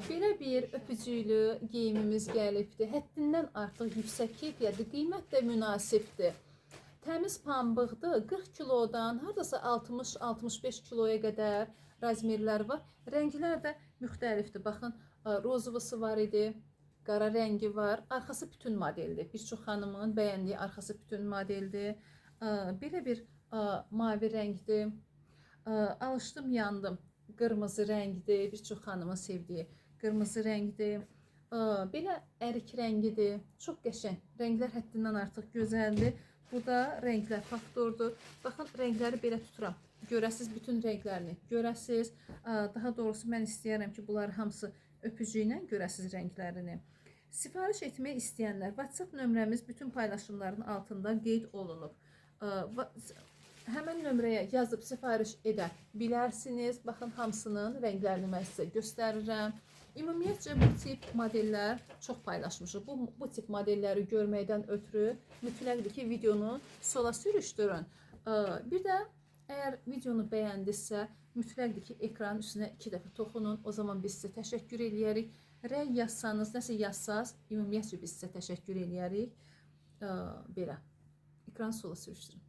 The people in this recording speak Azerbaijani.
Belə bir öpücüklü geyimimiz gəlibdir. Həddindən artıq yüksək keyfiyyətli, qiymət də münasibdir. Təmiz pambıqdır. 40 kilodan hardasa 60-65 kiloya qədər razmerlər var. Rənglər də müxtəlifdir. Baxın, rozovası var idi, qara rəngi var. Arxası bütün modeldir. Bir çox xanımın bəyəndiyi arxası bütün modeldir. Belə bir mavi rəngdir. Alışdım, yandım. Qırmızı rəngdir. Bir çox xanımın sevdiyi qırmızı rəngdir. Belə ərik rəngidir. Çox qəşəng. Rənglər həddindən artıq gözəldir. Bu da rənglər faktordur. Baxın, rəngləri belə tuturam. Görəsiz bütün rənglərini. Görəsiz. Daha doğrusu mən istəyərəm ki, bunları hamısı öpücü ilə görəsiz rənglərini. Sifariş etmək istəyənlər, WhatsApp nömrəmiz bütün paylaşımların altında qeyd olunub. Həmən nömrəyə yazıb sifariş edə bilərsiniz. Baxın, hamısının rənglərini mən sizə göstərirəm. Ümumiyyətcə bu tip modellər çox paylaşmışıq. Bu tip modelləri görməkdən ötürü mütləqdir ki, videonu sola sürüşdürün. Bir də əgər videonu bəyəndinizsə, mütləqdir ki, ekranın üstünə 2 dəfə toxunun. O zaman biz sizə təşəkkür eləyərik. Rəy yazsanız, nəsə yazsanız, ümumiyyətcə biz sizə təşəkkür eləyərik. Belə, ekranı sola sürüşdürün.